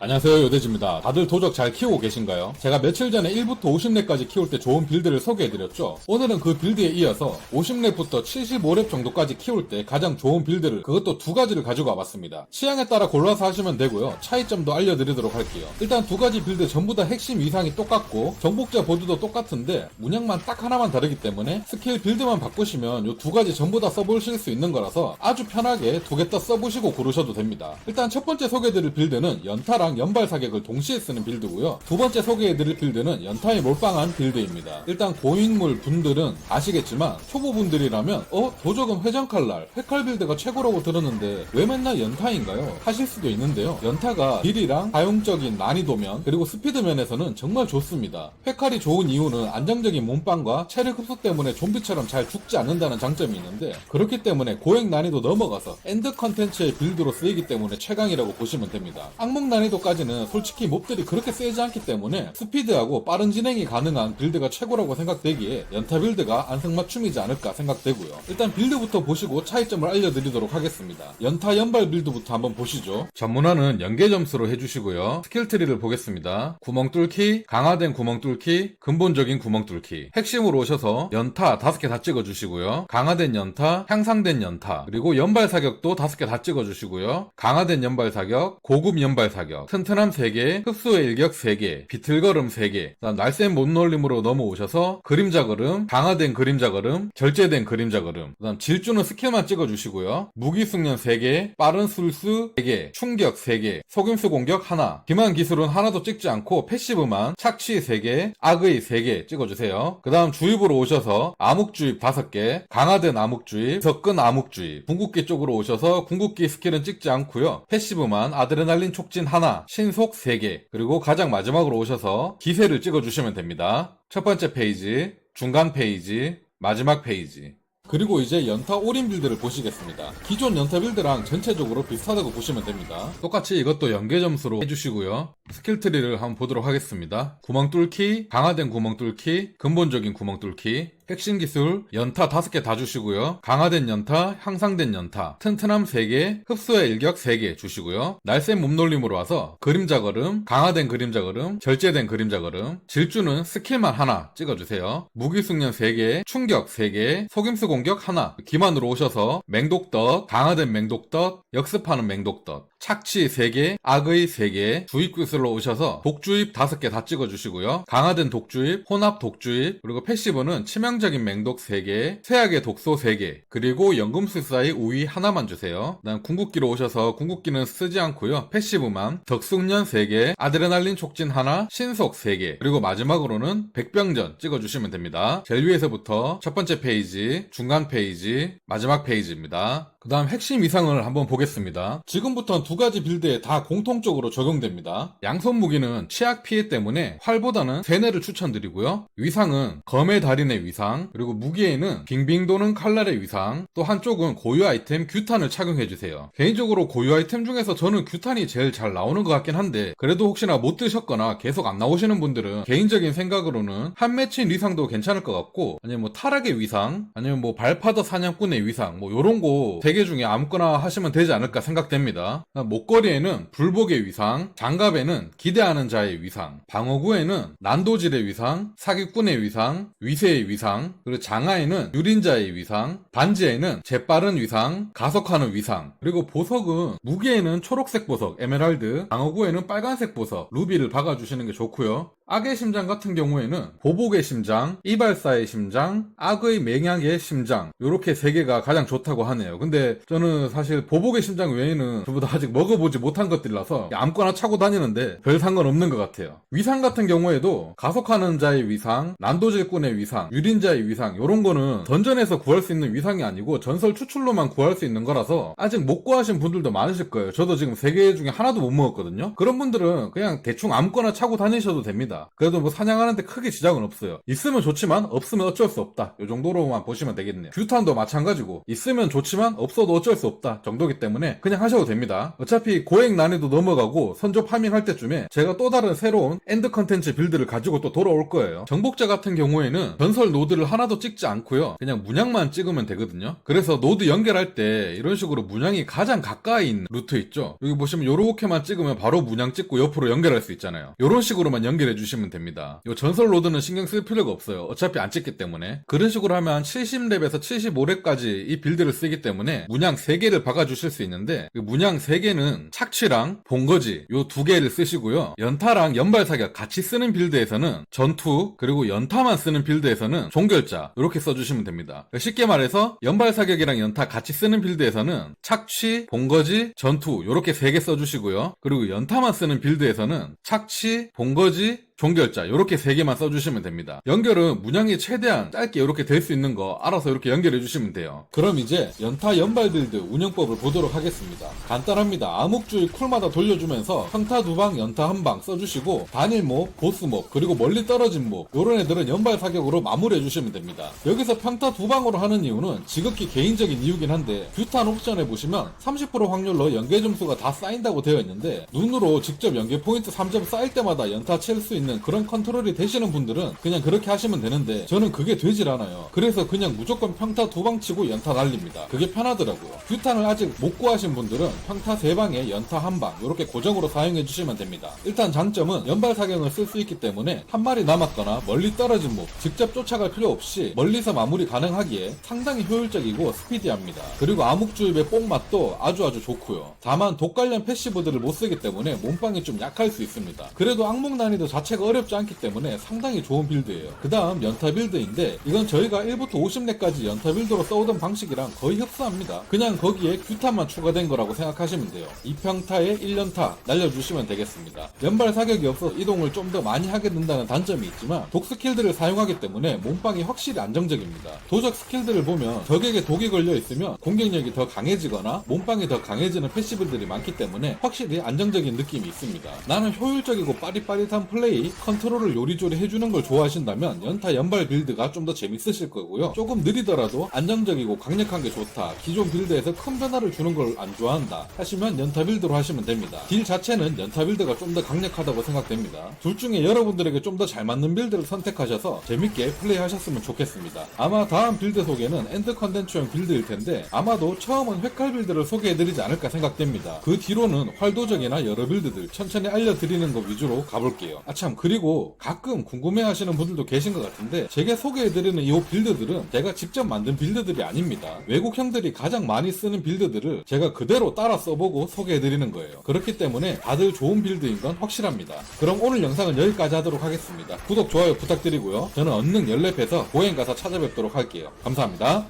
안녕하세요, 요대지입니다. 다들 도적 잘 키우고 계신가요? 제가 며칠 전에 1부터 50렙까지 키울 때 좋은 빌드를 소개해드렸죠. 오늘은 그 빌드에 이어서 50렙부터 75렙 정도까지 키울 때 가장 좋은 빌드를, 그것도 두 가지를 가지고 와봤습니다. 취향에 따라 골라서 하시면 되고요. 차이점도 알려드리도록 할게요. 일단 두 가지 빌드 전부 다 핵심 위상이 똑같고 정복자 보드도 똑같은데 문양만 딱 하나만 다르기 때문에 스킬 빌드만 바꾸시면 이 두 가지 전부 다 써보실 수 있는 거라서 아주 편하게 두 개 다 써보시고 고르셔도 됩니다. 일단 첫 번째 소개해드릴 빌드는 연타랑 연발 사격을 동시에 쓰는 빌드고요. 두 번째 소개해드릴 빌드는 연타에 몰빵한 빌드입니다. 일단 고인물 분들은 아시겠지만 초보분들이라면 도적은 회전칼날, 회칼 빌드가 최고라고 들었는데 왜 맨날 연타인가요? 하실 수도 있는데요. 연타가 딜이랑 사용적인 난이도면 그리고 스피드 면에서는 정말 좋습니다. 회칼이 좋은 이유는 안정적인 몸빵과 체력 흡수 때문에 좀비처럼 잘 죽지 않는다는 장점이 있는데, 그렇기 때문에 고액 난이도 넘어가서 엔드 컨텐츠의 빌드로 쓰이기 때문에 최강이라고 보시면 됩니다. 악몽 난이도까지는 솔직히 몹들이 그렇게 세지 않기 때문에 스피드하고 빠른 진행이 가능한 빌드가 최고라고 생각되기에 연타 빌드가 안성맞춤이지 않을까 생각되고요. 일단 빌드부터 보시고 차이점을 알려드리도록 하겠습니다. 연타 연발 빌드부터 한번 보시죠. 전문화는 연계 점수로 해주시고요. 스킬트리를 보겠습니다. 구멍 뚫기, 강화된 구멍 뚫기, 근본적인 구멍 뚫기. 핵심으로 오셔서 연타 5개 다 찍어주시고요. 강화된 연타, 향상된 연타, 그리고 연발 사격도 5개 다 찍어주시고요. 강화된 연발 사격, 고급 연발 사격, 튼튼함 3개, 흡수의 일격 3개, 비틀걸음 3개, 그다음 날쌘 못놀림으로 넘어오셔서 그림자 걸음, 강화된 그림자 걸음, 절제된 그림자 걸음, 그다음 질주는 스킬만 찍어주시고요. 무기 숙련 3개, 빠른 술수 3개, 충격 3개, 속임수 공격 하나, 기만 기술은 하나도 찍지 않고 패시브만 착취 3개, 악의 3개 찍어주세요. 그 다음 주입으로 오셔서 암흑주입 5개, 강화된 암흑주입, 접근 암흑주입, 궁극기 쪽으로 오셔서 궁극기 스킬은 찍지 않고요. 패시브만 아드레날린 촉진 하나, 신속 3개, 그리고 가장 마지막으로 오셔서 기세를 찍어주시면 됩니다. 첫 번째 페이지, 중간 페이지, 마지막 페이지. 그리고 이제 연타 올인 빌드를 보시겠습니다. 기존 연타 빌드랑 전체적으로 비슷하다고 보시면 됩니다. 똑같이 이것도 연계 점수로 해주시고요. 스킬 트리를 한번 보도록 하겠습니다. 구멍 뚫기, 강화된 구멍 뚫기, 근본적인 구멍 뚫기, 핵심 기술 연타 5개 다 주시고요. 강화된 연타, 향상된 연타, 튼튼함 3개, 흡수의 일격 3개 주시고요. 날쌘 몸놀림으로 와서 그림자 걸음, 강화된 그림자 걸음, 절제된 그림자 걸음, 질주는 스킬만 하나 찍어주세요. 무기 숙련 3개, 충격 3개, 속임수 공격 하나, 기만으로 오셔서 맹독떡, 강화된 맹독떡, 역습하는 맹독떡, 착취 3개, 악의 3개, 주입 기술로 오셔서 독주입 5개 다 찍어주시고요. 강화된 독주입, 혼합 독주입, 그리고 패시브는 치명적인 맹독 3개, 쇠약의 독소 3개, 그리고 연금술사의 우위 하나만 주세요. 그다음 궁극기로 오셔서 궁극기는 쓰지 않고요. 패시브만 덕숙련 3개, 아드레날린 촉진 하나, 신속 3개, 그리고 마지막으로는 백병전 찍어주시면 됩니다. 제일 위에서부터 첫 번째 페이지, 중간 페이지, 마지막 페이지입니다. 그 다음 핵심 위상을 한번 보겠습니다. 지금부터는 두 가지 빌드에 다 공통적으로 적용됩니다. 양손 무기는 치약 피해 때문에 활보다는 세뇌를 추천드리고요. 위상은 검의 달인의 위상, 그리고 무기에는 빙빙 도는 칼날의 위상, 또 한쪽은 고유 아이템 규탄을 착용해주세요. 개인적으로 고유 아이템 중에서 저는 규탄이 제일 잘 나오는 것 같긴 한데, 그래도 혹시나 못 드셨거나 계속 안 나오시는 분들은 개인적인 생각으로는 한 맺힌 위상도 괜찮을 것 같고, 아니면 뭐 타락의 위상, 아니면 뭐 발파더 사냥꾼의 위상, 뭐 요런 거 3개 중에 아무거나 하시면 되지 않을까 생각됩니다. 목걸이에는 불복의 위상, 장갑에는 기대하는 자의 위상, 방어구에는 난도질의 위상, 사기꾼의 위상, 위세의 위상, 그리고 장화에는 유린자의 위상, 반지에는 재빠른 위상, 가속하는 위상, 그리고 보석은 무기에는 초록색 보석, 에메랄드, 방어구에는 빨간색 보석, 루비를 박아주시는 게 좋고요. 악의 심장 같은 경우에는 보복의 심장, 이발사의 심장, 악의 맹약의 심장, 요렇게 3개가 가장 좋다고 하네요. 근데 저는 사실 보복의 심장 외에는 전부 다 아직 먹어보지 못한 것들이라서 아무거나 차고 다니는데 별 상관없는 것 같아요. 위상 같은 경우에도 가속하는 자의 위상, 난도질꾼의 위상, 유린자의 위상, 요런 거는 던전에서 구할 수 있는 위상이 아니고 전설 추출로만 구할 수 있는 거라서 아직 못 구하신 분들도 많으실 거예요. 저도 지금 3개 중에 하나도 못 먹었거든요. 그런 분들은 그냥 대충 아무거나 차고 다니셔도 됩니다. 합니다. 그래도 뭐 사냥하는데 크게 지장은 없어요. 있으면 좋지만 없으면 어쩔 수 없다. 요 정도로만 보시면 되겠네요. 뷰탄도 마찬가지고 있으면 좋지만 없어도 어쩔 수 없다 정도기 때문에 그냥 하셔도 됩니다. 어차피 고액 난이도 넘어가고 선조 파밍할 때쯤에 제가 또 다른 새로운 엔드 컨텐츠 빌드를 가지고 또 돌아올 거예요. 정복자 같은 경우에는 전설 노드를 하나도 찍지 않고요. 그냥 문양만 찍으면 되거든요. 그래서 노드 연결할 때 이런 식으로 문양이 가장 가까이 있는 루트 있죠. 여기 보시면 요렇게만 찍으면 바로 문양 찍고 옆으로 연결할 수 있잖아요. 요런 식으로만 연결해 주시면 됩니다. 요 전설 노드는 신경 쓸 필요가 없어요. 어차피 안 찍기 때문에. 그런 식으로 하면 70렙에서 75렙까지 이 빌드를 쓰기 때문에 문양 3개를 박아주실 수 있는데 그 문양 3개는 착취랑 본거지 요 2개를 쓰시고요. 연타랑 연발사격 같이 쓰는 빌드에서는 전투 그리고 연타만 쓰는 빌드에서는 종결자 이렇게 써주시면 됩니다. 쉽게 말해서 연발사격이랑 연타 같이 쓰는 빌드에서는 착취, 본거지, 전투 이렇게 3개 써주시고요. 그리고 연타만 쓰는 빌드에서는 착취, 본거지, 종결자 이렇게 3개만 써주시면 됩니다. 연결은 문양이 최대한 짧게 이렇게 될 수 있는 거 알아서 이렇게 연결해 주시면 돼요. 그럼 이제 연타 연발 빌드 운영법을 보도록 하겠습니다. 간단합니다. 암흑주의 쿨마다 돌려주면서 평타 2방 연타 1방 써주시고 단일 몹, 보스 몹 그리고 멀리 떨어진 몹 요런 애들은 연발 사격으로 마무리해 주시면 됩니다. 여기서 평타 2방으로 하는 이유는 지극히 개인적인 이유긴 한데 뷰탄 옵션에 보시면 30% 확률로 연계 점수가 다 쌓인다고 되어 있는데 눈으로 직접 연계 포인트 3점 쌓일 때마다 연타 칠 수 있는 그런 컨트롤이 되시는 분들은 그냥 그렇게 하시면 되는데 저는 그게 되질 않아요. 그래서 그냥 무조건 평타 2방 치고 연타 날립니다. 그게 편하더라고요. 뷰탄을 아직 못 구하신 분들은 평타 3방에 연타 1방 이렇게 고정으로 사용해 주시면 됩니다. 일단 장점은 연발 사격을 쓸 수 있기 때문에 한 마리 남았거나 멀리 떨어진 몹 직접 쫓아갈 필요 없이 멀리서 마무리 가능하기에 상당히 효율적이고 스피디합니다. 그리고 암흑주입의 뽕맛도 아주 좋고요. 다만 독 관련 패시브들을 못 쓰기 때문에 몸빵이 좀 약할 수 있습니다. 그래도 악몽 난이도 자체가 어렵지 않기 때문에 상당히 좋은 빌드예요. 그 다음 연타 빌드인데 이건 저희가 1부터 50렙까지 연타 빌드로 써오던 방식이랑 거의 흡사합니다. 그냥 거기에 규탄만 추가된 거라고 생각하시면 돼요. 2평타에 1연타 날려주시면 되겠습니다. 연발 사격이 없어 이동을 좀 더 많이 하게 된다는 단점이 있지만 독 스킬들을 사용하기 때문에 몸빵이 확실히 안정적입니다. 도적 스킬들을 보면 적에게 독이 걸려 있으면 공격력이 더 강해지거나 몸빵이 더 강해지는 패시브들이 많기 때문에 확실히 안정적인 느낌이 있습니다. 나는 효율적이고 빠릿빠릿한 플레이, 컨트롤을 요리조리 해주는 걸 좋아하신다면 연타 연발 빌드가 좀 더 재밌으실 거고요. 조금 느리더라도 안정적이고 강력한 게 좋다, 기존 빌드에서 큰 변화를 주는 걸 안 좋아한다 하시면 연타 빌드로 하시면 됩니다. 딜 자체는 연타 빌드가 좀 더 강력하다고 생각됩니다. 둘 중에 여러분들에게 좀 더 잘 맞는 빌드를 선택하셔서 재밌게 플레이하셨으면 좋겠습니다. 아마 다음 빌드 소개는 엔드 컨텐츠용 빌드일 텐데 아마도 처음은 회칼 빌드를 소개해드리지 않을까 생각됩니다. 그 뒤로는 활도적이나 여러 빌드들 천천히 알려드리는 거 위주로 가볼게요. 아참, 그리고 가끔 궁금해하시는 분들도 계신 것 같은데 제가 소개해드리는 이 빌드들은 제가 직접 만든 빌드들이 아닙니다. 외국 형들이 가장 많이 쓰는 빌드들을 제가 그대로 따라 써보고 소개해드리는 거예요. 그렇기 때문에 다들 좋은 빌드인 건 확실합니다. 그럼 오늘 영상은 여기까지 하도록 하겠습니다. 구독, 좋아요 부탁드리고요. 저는 언능 14팻에서 보행 가서 찾아뵙도록 할게요. 감사합니다.